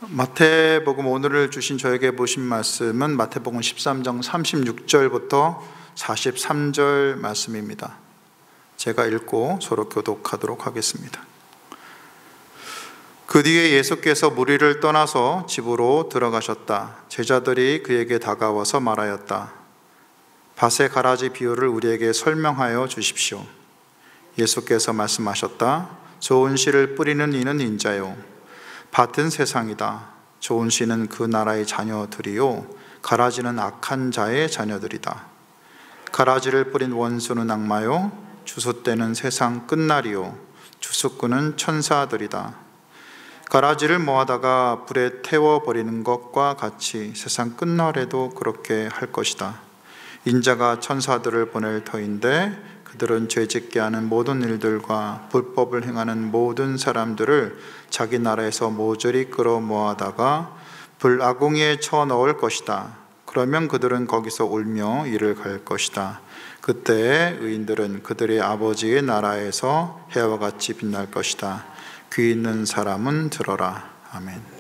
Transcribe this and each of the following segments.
마태복음 오늘 주신 저에게 보신 말씀은 마태복음 13장 36절부터 43절 말씀입니다. 제가 읽고 서로 교독하도록 하겠습니다. 그 뒤에 예수께서 무리를 떠나서 집으로 들어가셨다. 제자들이 그에게 다가와서 말하였다. 밭의 가라지 비유를 우리에게 설명하여 주십시오. 예수께서 말씀하셨다. 좋은 씨를 뿌리는 이는 인자요, 밭은 세상이다. 좋은 씨는 그 나라의 자녀들이요, 가라지는 악한 자의 자녀들이다. 가라지를 뿌린 원수는 악마요, 주숫대는 세상 끝날이요, 주숫꾼은 천사들이다. 가라지를 모아다가 불에 태워버리는 것과 같이 세상 끝날에도 그렇게 할 것이다. 인자가 천사들을 보낼 터인데 그들은 죄짓게 하는 모든 일들과 불법을 행하는 모든 사람들을 자기 나라에서 모조리 끌어모아다가 불아궁이에 쳐넣을 것이다. 그러면 그들은 거기서 울며 이를 갈 것이다. 그때 의인들은 그들의 아버지의 나라에서 해와 같이 빛날 것이다. 귀 있는 사람은 들어라. 아멘.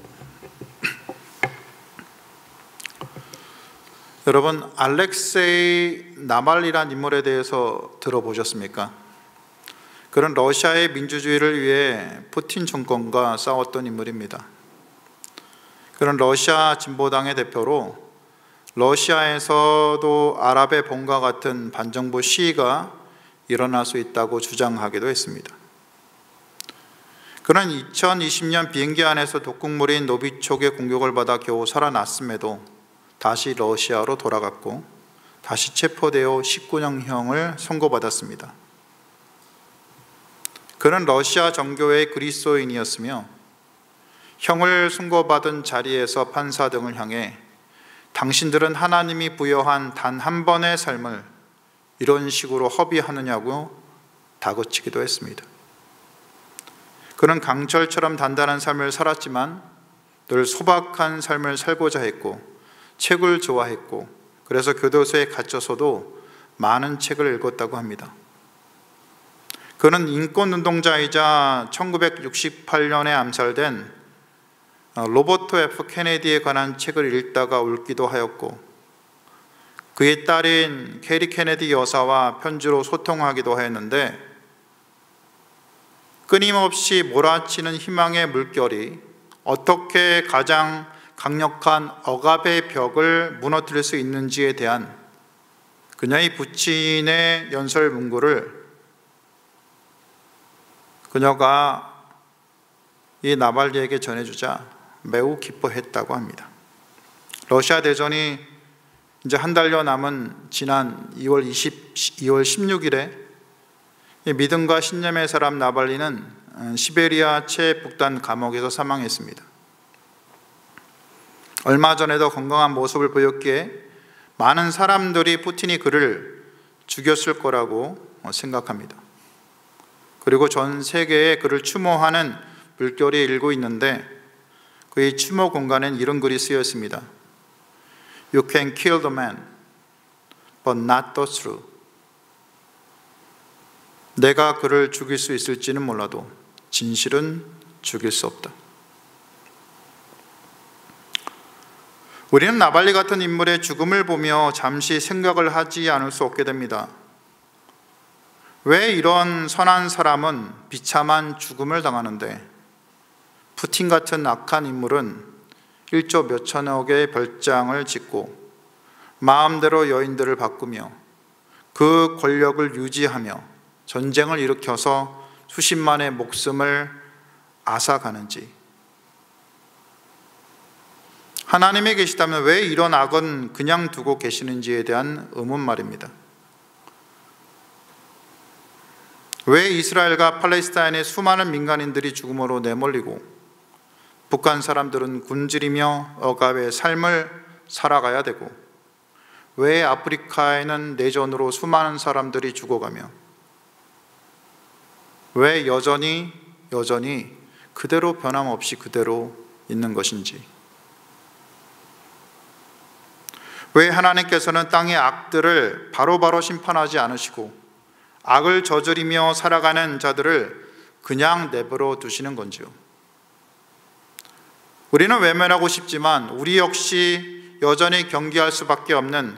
여러분, 알렉세이 나발리라는 인물에 대해서 들어보셨습니까? 그는 러시아의 민주주의를 위해 푸틴 정권과 싸웠던 인물입니다. 그는 러시아 진보당의 대표로 러시아에서도 아랍의 봄과 같은 반정부 시위가 일어날 수 있다고 주장하기도 했습니다. 그는 2020년 비행기 안에서 독극물인 노비촉의 공격을 받아 겨우 살아났음에도 다시 러시아로 돌아갔고 다시 체포되어 19년형을 선고받았습니다. 그는 러시아 정교회의 그리스도인이었으며 형을 선고받은 자리에서 판사 등을 향해 당신들은 하나님이 부여한 단 한 번의 삶을 이런 식으로 허비하느냐고 다그치기도 했습니다. 그는 강철처럼 단단한 삶을 살았지만 늘 소박한 삶을 살고자 했고 책을 좋아했고 그래서 교도소에 갇혀서도 많은 책을 읽었다고 합니다. 그는 인권운동자이자 1968년에 암살된 로버트 F. 케네디에 관한 책을 읽다가 울기도 하였고 그의 딸인 캐리 케네디 여사와 편지로 소통하기도 하였는데 끊임없이 몰아치는 희망의 물결이 어떻게 가장 강력한 억압의 벽을 무너뜨릴 수 있는지에 대한 그녀의 부친의 연설 문구를 그녀가 이 나발리에게 전해주자 매우 기뻐했다고 합니다. 러시아 대전이 이제 한 달여 남은 지난 2월 16일에 믿음과 신념의 사람 나발리는 시베리아 최북단 감옥에서 사망했습니다. 얼마 전에도 건강한 모습을 보였기에 많은 사람들이 푸틴이 그를 죽였을 거라고 생각합니다. 그리고 전 세계에 그를 추모하는 물결이 일고 있는데 그의 추모 공간엔 이런 글이 쓰여 있습니다. You can kill the man, but not the truth. 내가 그를 죽일 수 있을지는 몰라도 진실은 죽일 수 없다. 우리는 나발리 같은 인물의 죽음을 보며 잠시 생각을 하지 않을 수 없게 됩니다. 왜 이런 선한 사람은 비참한 죽음을 당하는데 푸틴 같은 악한 인물은 1조 몇천억의 별장을 짓고 마음대로 여인들을 바꾸며 그 권력을 유지하며 전쟁을 일으켜서 수십만의 목숨을 앗아가는지, 하나님이 계시다면 왜 이런 악은 그냥 두고 계시는지에 대한 의문 말입니다. 왜 이스라엘과 팔레스타인의 수많은 민간인들이 죽음으로 내몰리고 북한 사람들은 굶주리며 억압의 삶을 살아가야 되고 왜 아프리카에는 내전으로 수많은 사람들이 죽어가며 왜 여전히 그대로 변함없이 그대로 있는 것인지, 왜 하나님께서는 땅의 악들을 바로바로 심판하지 않으시고 악을 저지르며 살아가는 자들을 그냥 내버려 두시는 건지요? 우리는 외면하고 싶지만 우리 역시 여전히 경계할 수밖에 없는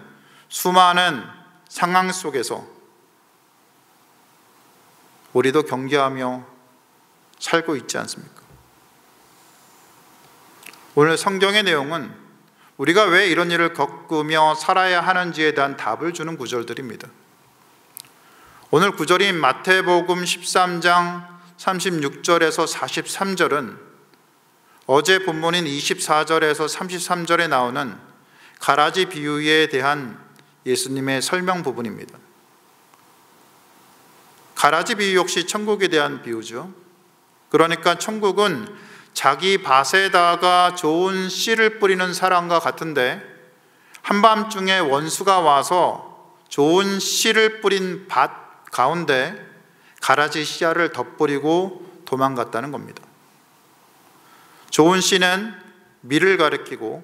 수많은 상황 속에서 우리도 경계하며 살고 있지 않습니까? 오늘 성경의 내용은 우리가 왜 이런 일을 겪으며 살아야 하는지에 대한 답을 주는 구절들입니다. 오늘 구절인 마태복음 13장 36절에서 43절은 어제 본문인 24절에서 33절에 나오는 가라지 비유에 대한 예수님의 설명 부분입니다. 가라지 비유 역시 천국에 대한 비유죠. 그러니까 천국은 자기 밭에다가 좋은 씨를 뿌리는 사람과 같은데 한밤중에 원수가 와서 좋은 씨를 뿌린 밭 가운데 가라지 씨알을 덧뿌리고 도망갔다는 겁니다. 좋은 씨는 밀을 가리키고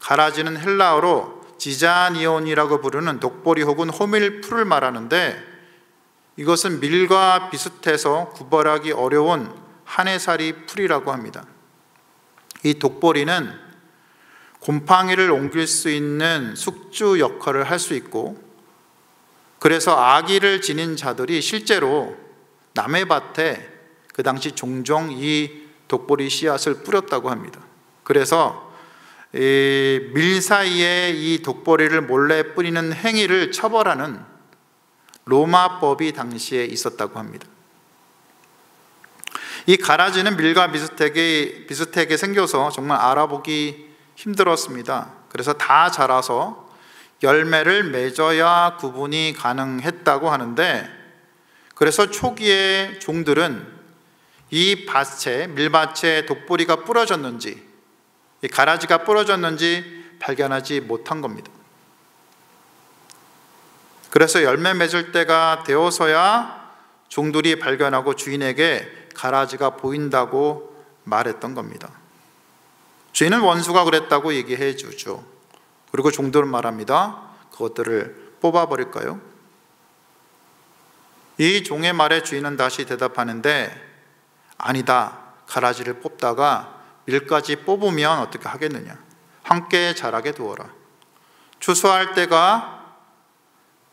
가라지는 헬라어로 지자니온이라고 부르는 독보리 혹은 호밀풀을 말하는데 이것은 밀과 비슷해서 구별하기 어려운 한해살이 풀이라고 합니다. 이 독보리는 곰팡이를 옮길 수 있는 숙주 역할을 할 수 있고 그래서 아기를 지닌 자들이 실제로 남의 밭에 그 당시 종종 이 독보리 씨앗을 뿌렸다고 합니다. 그래서 밀 사이에 이 독보리를 몰래 뿌리는 행위를 처벌하는 로마법이 당시에 있었다고 합니다. 이 가라지는 밀과 비슷하게 생겨서 정말 알아보기 힘들었습니다. 그래서 다 자라서 열매를 맺어야 구분이 가능했다고 하는데 그래서 초기에 종들은 이 밭에 밀밭에 독보리가 부러졌는지 이 가라지가 부러졌는지 발견하지 못한 겁니다. 그래서 열매 맺을 때가 되어서야 종들이 발견하고 주인에게 가라지가 보인다고 말했던 겁니다. 주인은 원수가 그랬다고 얘기해 주죠. 그리고 종들은 말합니다. 그것들을 뽑아버릴까요? 이 종의 말에 주인은 다시 대답하는데 아니다. 가라지를 뽑다가 밀까지 뽑으면 어떻게 하겠느냐. 함께 자라게 두어라. 추수할 때가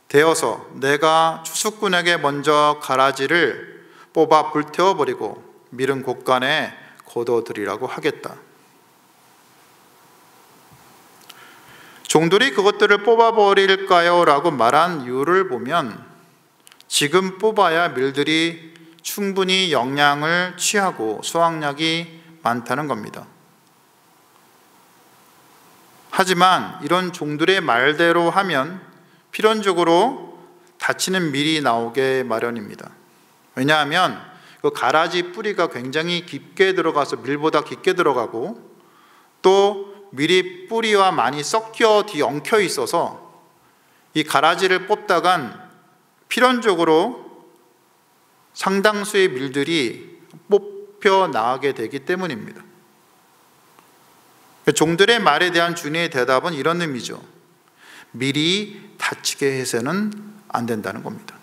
되어서 내가 추수꾼에게 먼저 가라지를 뽑아 불태워버리고 밀은 곳간에 거둬들이라고 하겠다. 종들이 그것들을 뽑아버릴까요? 라고 말한 이유를 보면 지금 뽑아야 밀들이 충분히 영양을 취하고 수확량이 많다는 겁니다. 하지만 이런 종들의 말대로 하면 필연적으로 다치는 밀이 나오게 마련입니다. 왜냐하면 그 가라지 뿌리가 굉장히 깊게 들어가서 밀보다 깊게 들어가고 또 밀이 뿌리와 많이 섞여 엉켜 있어서 이 가라지를 뽑다간 필연적으로 상당수의 밀들이 뽑혀 나가게 되기 때문입니다. 종들의 말에 대한 주님의 대답은 이런 의미죠. 밀이 다치게 해서는 안 된다는 겁니다.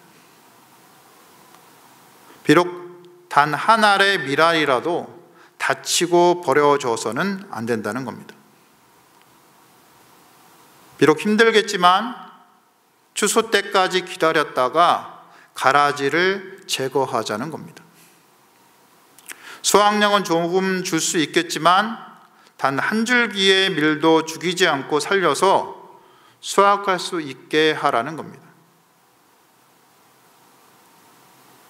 비록 단 한 알의 밀알이라도 다치고 버려져서는 안 된다는 겁니다. 비록 힘들겠지만 추수 때까지 기다렸다가 가라지를 제거하자는 겁니다. 수확량은 조금 줄 수 있겠지만 단 한 줄기의 밀도 죽이지 않고 살려서 수확할 수 있게 하라는 겁니다.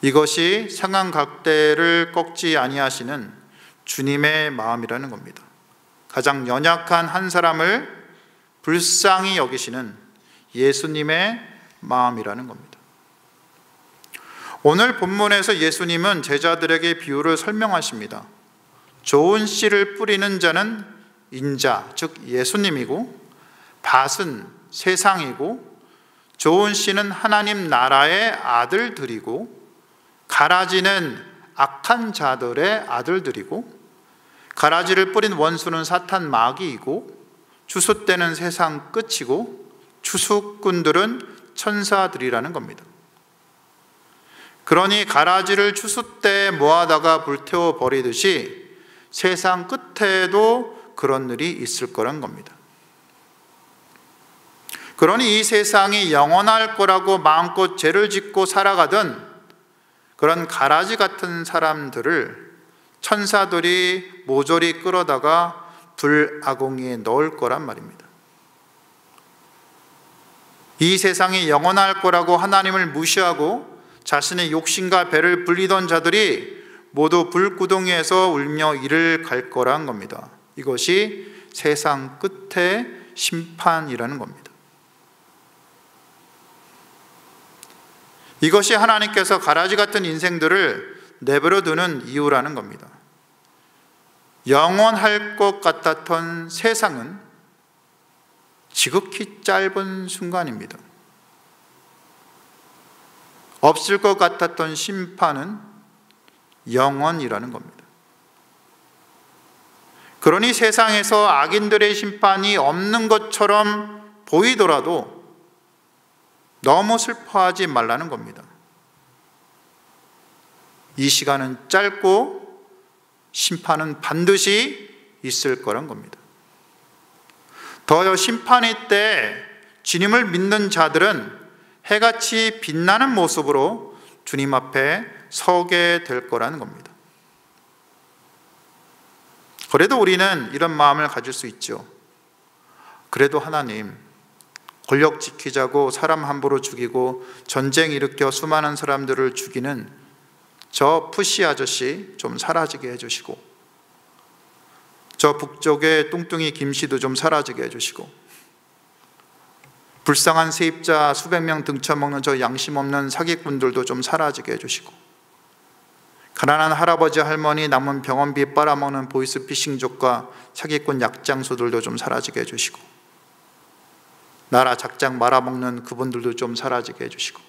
이것이 상한각대를 꺾지 아니하시는 주님의 마음이라는 겁니다. 가장 연약한 한 사람을 불쌍히 여기시는 예수님의 마음이라는 겁니다. 오늘 본문에서 예수님은 제자들에게 비유를 설명하십니다. 좋은 씨를 뿌리는 자는 인자, 즉 예수님이고 밭은 세상이고 좋은 씨는 하나님 나라의 아들들이고 가라지는 악한 자들의 아들들이고 가라지를 뿌린 원수는 사탄 마귀이고 추수 때는 세상 끝이고 추수꾼들은 천사들이라는 겁니다. 그러니 가라지를 추수 때 모아다가 불태워 버리듯이 세상 끝에도 그런 일이 있을 거란 겁니다. 그러니 이 세상이 영원할 거라고 마음껏 죄를 짓고 살아가던 그런 가라지 같은 사람들을 천사들이 모조리 끌어다가 불아공이에 넣을 거란 말입니다. 이 세상이 영원할 거라고 하나님을 무시하고 자신의 욕심과 배를 불리던 자들이 모두 불구덩이에서 울며 이를 갈 거란 겁니다. 이것이 세상 끝의 심판이라는 겁니다. 이것이 하나님께서 가라지 같은 인생들을 내버려 두는 이유라는 겁니다. 영원할 것 같았던 세상은 지극히 짧은 순간입니다. 없을 것 같았던 심판은 영원이라는 겁니다. 그러니 세상에서 악인들의 심판이 없는 것처럼 보이더라도 너무 슬퍼하지 말라는 겁니다. 이 시간은 짧고 심판은 반드시 있을 거란 겁니다. 더여 심판의 때 주님을 믿는 자들은 해같이 빛나는 모습으로 주님 앞에 서게 될 거라는 겁니다. 그래도 우리는 이런 마음을 가질 수 있죠. 그래도 하나님, 권력 지키자고 사람 함부로 죽이고 전쟁 일으켜 수많은 사람들을 죽이는 저 푸시 아저씨 좀 사라지게 해주시고, 저 북쪽의 뚱뚱이 김씨도 좀 사라지게 해주시고, 불쌍한 세입자 수백 명 등쳐먹는 저 양심 없는 사기꾼들도 좀 사라지게 해주시고, 가난한 할아버지 할머니 남은 병원비 빨아먹는 보이스피싱족과 사기꾼 약장수들도 좀 사라지게 해주시고, 나라 작작 말아먹는 그분들도 좀 사라지게 해주시고,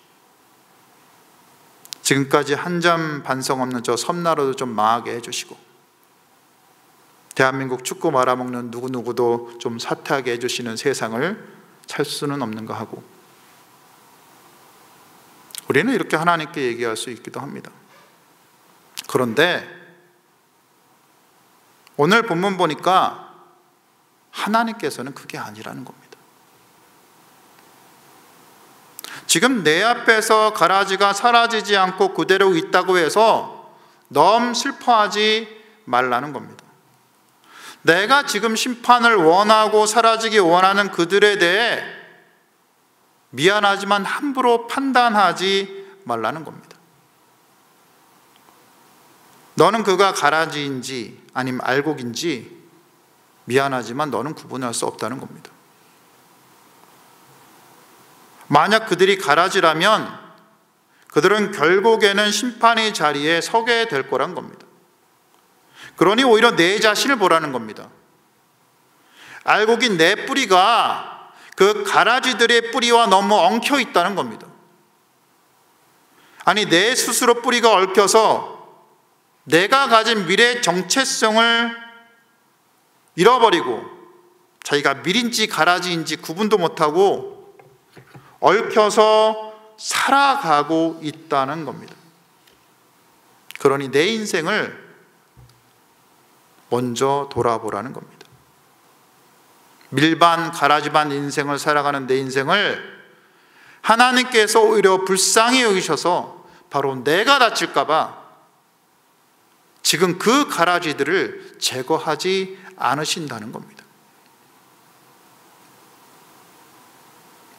지금까지 한 점 반성 없는 저 섬나라도 좀 망하게 해주시고, 대한민국 축구 말아먹는 누구누구도 좀 사퇴하게 해주시는 세상을 살 수는 없는가 하고, 우리는 이렇게 하나님께 얘기할 수 있기도 합니다. 그런데 오늘 본문 보니까 하나님께서는 그게 아니라는 겁니다. 지금 내 앞에서 가라지가 사라지지 않고 그대로 있다고 해서 너무 슬퍼하지 말라는 겁니다. 내가 지금 심판을 원하고 사라지기 원하는 그들에 대해 미안하지만 함부로 판단하지 말라는 겁니다. 너는 그가 가라지인지 아니면 알곡인지 미안하지만 너는 구분할 수 없다는 겁니다. 만약 그들이 가라지라면 그들은 결국에는 심판의 자리에 서게 될 거란 겁니다. 그러니 오히려 내 자신을 보라는 겁니다. 알곡인 내 뿌리가 그 가라지들의 뿌리와 너무 엉켜 있다는 겁니다. 아니, 내 스스로 뿌리가 얽혀서 내가 가진 미래의 정체성을 잃어버리고 자기가 밀인지 가라지인지 구분도 못하고 얽혀서 살아가고 있다는 겁니다. 그러니 내 인생을 먼저 돌아보라는 겁니다. 밀반 가라지반 인생을 살아가는 내 인생을 하나님께서 오히려 불쌍히 여기셔서 바로 내가 다칠까 봐 지금 그 가라지들을 제거하지 않으신다는 겁니다.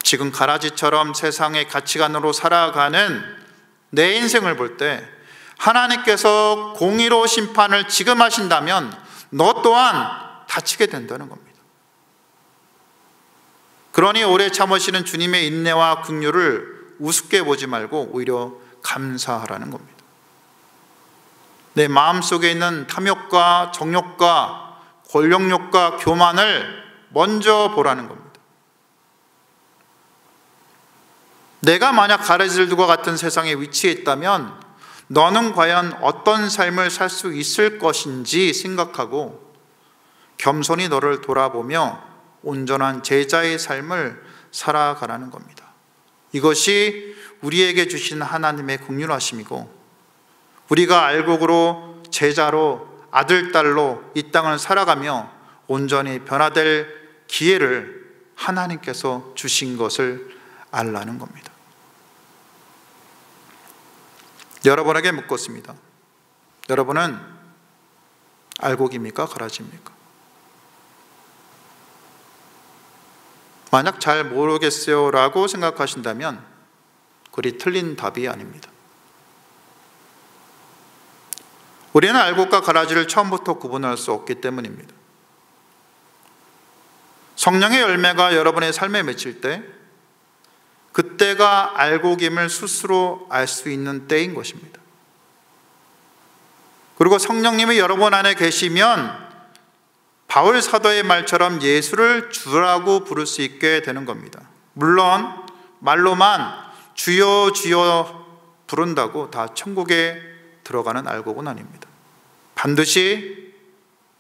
지금 가라지처럼 세상의 가치관으로 살아가는 내 인생을 볼 때 하나님께서 공의로 심판을 지금 하신다면 너 또한 다치게 된다는 겁니다. 그러니 오래 참으시는 주님의 인내와 긍휼을 우습게 보지 말고 오히려 감사하라는 겁니다. 내 마음속에 있는 탐욕과 정욕과 권력욕과 교만을 먼저 보라는 겁니다. 내가 만약 가라지들과 같은 세상에 위치해 있다면 너는 과연 어떤 삶을 살 수 있을 것인지 생각하고 겸손히 너를 돌아보며 온전한 제자의 삶을 살아가라는 겁니다. 이것이 우리에게 주신 하나님의 긍휼하심이고, 우리가 알곡으로 제자로 아들, 딸로 이 땅을 살아가며 온전히 변화될 기회를 하나님께서 주신 것을 알라는 겁니다. 여러분에게 묻겠습니다. 여러분은 알곡입니까? 가라지입니까? 만약 잘 모르겠어요 라고 생각하신다면 그리 틀린 답이 아닙니다. 우리는 알곡과 가라지를 처음부터 구분할 수 없기 때문입니다. 성령의 열매가 여러분의 삶에 맺힐 때 그때가 알곡임을 스스로 알 수 있는 때인 것입니다. 그리고 성령님이 여러분 안에 계시면 바울 사도의 말처럼 예수를 주라고 부를 수 있게 되는 겁니다. 물론 말로만 주여 주여 부른다고 다 천국에 들어가는 알곡은 아닙니다. 반드시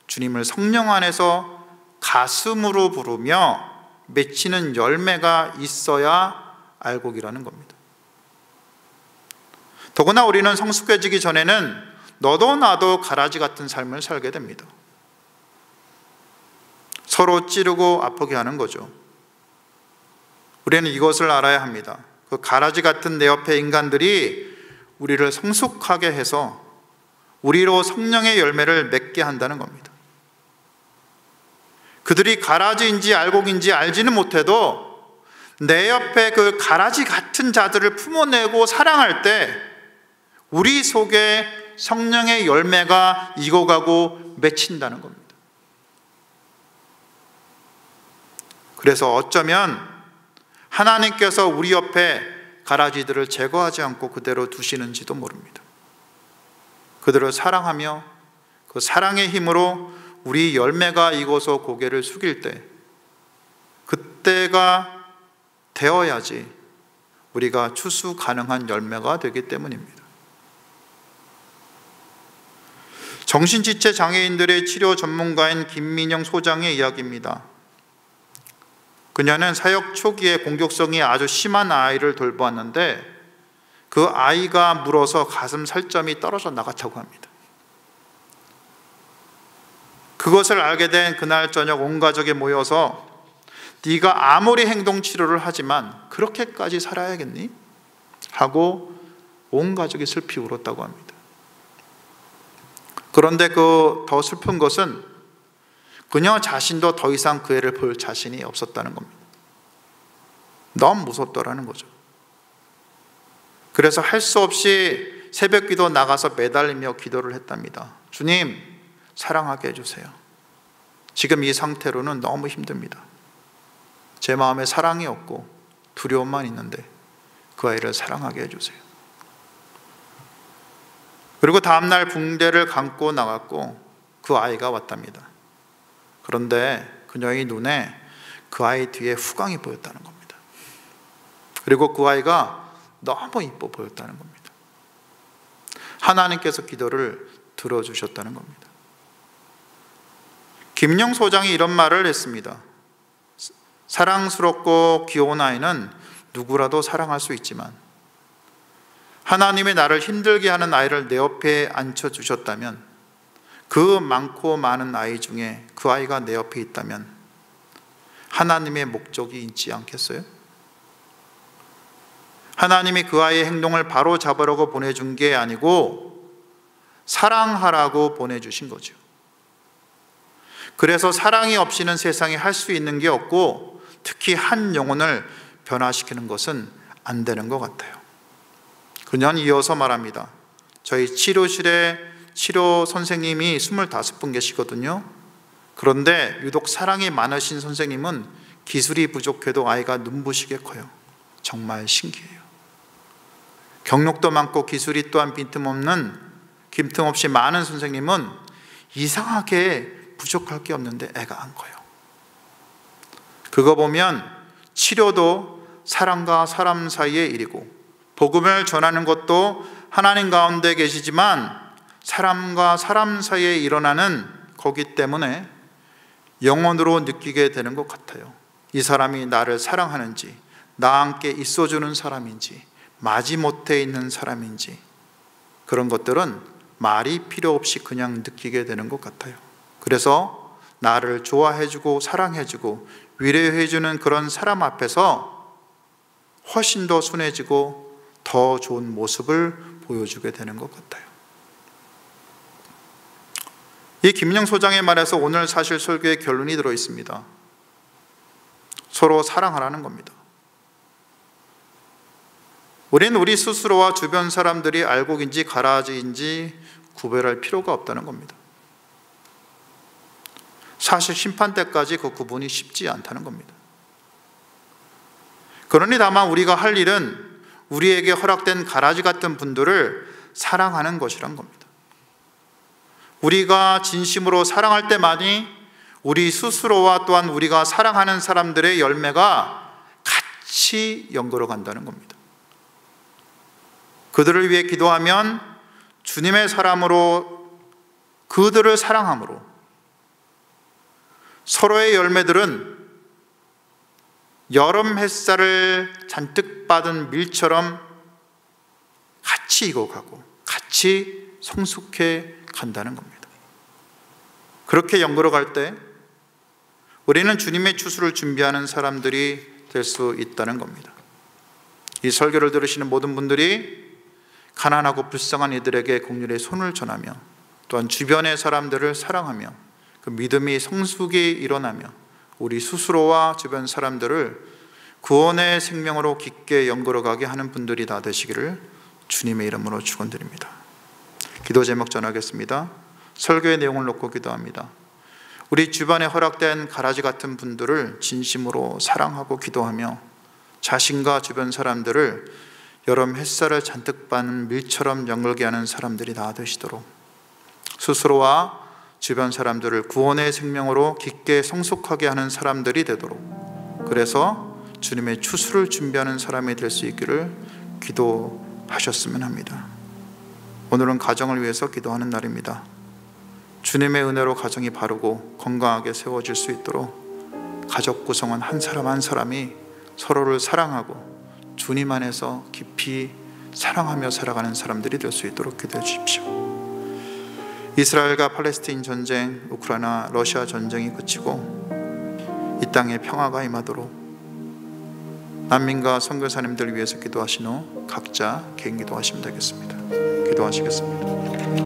주님을 성령 안에서 가슴으로 부르며 맺히는 열매가 있어야 알곡이라는 겁니다. 더구나 우리는 성숙해지기 전에는 너도 나도 가라지 같은 삶을 살게 됩니다. 서로 찌르고 아프게 하는 거죠. 우리는 이것을 알아야 합니다. 그 가라지 같은 내 옆에 인간들이 우리를 성숙하게 해서 우리로 성령의 열매를 맺게 한다는 겁니다. 그들이 가라지인지 알곡인지 알지는 못해도 내 옆에 그 가라지 같은 자들을 품어내고 사랑할 때 우리 속에 성령의 열매가 익어가고 맺힌다는 겁니다. 그래서 어쩌면 하나님께서 우리 옆에 가라지들을 제거하지 않고 그대로 두시는지도 모릅니다. 그들을 사랑하며 그 사랑의 힘으로 우리 열매가 익어서 고개를 숙일 때 그때가 되어야지 우리가 추수 가능한 열매가 되기 때문입니다. 정신지체 장애인들의 치료 전문가인 김민영 소장의 이야기입니다. 그녀는 사역 초기에 공격성이 아주 심한 아이를 돌보았는데 그 아이가 물어서 가슴 살점이 떨어져 나갔다고 합니다. 그것을 알게 된 그날 저녁 온 가족이 모여서 네가 아무리 행동 치료를 하지만 그렇게까지 살아야겠니? 하고 온 가족이 슬피 울었다고 합니다. 그런데 그 더 슬픈 것은 그녀 자신도 더 이상 그 애를 볼 자신이 없었다는 겁니다. 너무 무섭더라는 거죠. 그래서 할 수 없이 새벽기도 나가서 매달리며 기도를 했답니다. 주님, 사랑하게 해주세요. 지금 이 상태로는 너무 힘듭니다. 제 마음에 사랑이 없고 두려움만 있는데 그 아이를 사랑하게 해주세요. 그리고 다음날 붕대를 감고 나갔고 그 아이가 왔답니다. 그런데 그녀의 눈에 그 아이 뒤에 후광이 보였다는 겁니다. 그리고 그 아이가 너무 이뻐 보였다는 겁니다. 하나님께서 기도를 들어주셨다는 겁니다. 김영 소장이 이런 말을 했습니다. 사랑스럽고 귀여운 아이는 누구라도 사랑할 수 있지만 하나님이 나를 힘들게 하는 아이를 내 옆에 앉혀주셨다면 그 많고 많은 아이 중에 그 아이가 내 옆에 있다면 하나님의 목적이 있지 않겠어요? 하나님이 그 아이의 행동을 바로 잡으려고 보내준 게 아니고 사랑하라고 보내주신 거죠. 그래서 사랑이 없이는 세상에 할 수 있는 게 없고 특히 한 영혼을 변화시키는 것은 안 되는 것 같아요. 그녀는 이어서 말합니다. 저희 치료실에 치료 선생님이 25분 계시거든요. 그런데 유독 사랑이 많으신 선생님은 기술이 부족해도 아이가 눈부시게 커요. 정말 신기해요. 경력도 많고 기술이 또한 빈틈없이 많은 선생님은 이상하게 부족할 게 없는데 애가 안 커요. 그거 보면 치료도 사람과 사람 사이의 일이고 복음을 전하는 것도 하나님 가운데 계시지만 사람과 사람 사이에 일어나는 거기 때문에 영혼으로 느끼게 되는 것 같아요. 이 사람이 나를 사랑하는지, 나와 함께 있어주는 사람인지, 마지못해 있는 사람인지, 그런 것들은 말이 필요 없이 그냥 느끼게 되는 것 같아요. 그래서 나를 좋아해주고 사랑해주고 위로해주는 그런 사람 앞에서 훨씬 더 순해지고 더 좋은 모습을 보여주게 되는 것 같아요. 이 김영 소장의 말에서 오늘 사실 설교의 결론이 들어 있습니다. 서로 사랑하라는 겁니다. 우리는 우리 스스로와 주변 사람들이 알곡인지 가라지인지 구별할 필요가 없다는 겁니다. 사실 심판 때까지 그 구분이 쉽지 않다는 겁니다. 그러니 다만 우리가 할 일은 우리에게 허락된 가라지 같은 분들을 사랑하는 것이란 겁니다. 우리가 진심으로 사랑할 때만이 우리 스스로와 또한 우리가 사랑하는 사람들의 열매가 같이 연결어 간다는 겁니다. 그들을 위해 기도하면 주님의 사람으로 그들을 사랑함으로 서로의 열매들은 여름 햇살을 잔뜩 받은 밀처럼 같이 익어가고 같이 성숙해 간다는 겁니다. 그렇게 연결어 갈 때 우리는 주님의 추수를 준비하는 사람들이 될 수 있다는 겁니다. 이 설교를 들으시는 모든 분들이 가난하고 불쌍한 이들에게 긍휼의 손을 전하며 또한 주변의 사람들을 사랑하며 그 믿음이 성숙이 일어나며 우리 스스로와 주변 사람들을 구원의 생명으로 깊게 연결어가게 하는 분들이 다 되시기를 주님의 이름으로 축원드립니다. 기도 제목 전하겠습니다. 설교의 내용을 놓고 기도합니다. 우리 주변에 허락된 가라지 같은 분들을 진심으로 사랑하고 기도하며 자신과 주변 사람들을 여름 햇살을 잔뜩 받는 밀처럼 연결게 하는 사람들이 다 되시도록 스스로와 주변 사람들을 구원의 생명으로 깊게 성숙하게 하는 사람들이 되도록, 그래서 주님의 추수를 준비하는 사람이 될 수 있기를 기도하셨으면 합니다. 오늘은 가정을 위해서 기도하는 날입니다. 주님의 은혜로 가정이 바르고 건강하게 세워질 수 있도록 가족 구성원 한 사람 한 사람이 서로를 사랑하고 주님 안에서 깊이 사랑하며 살아가는 사람들이 될 수 있도록 기도해 주십시오. 이스라엘과 팔레스타인 전쟁, 우크라이나, 러시아 전쟁이 그치고 이 땅에 평화가 임하도록 난민과 선교사님들 위해서 기도하신 후 각자 개인 기도하시면 되겠습니다. 기도하시겠습니다.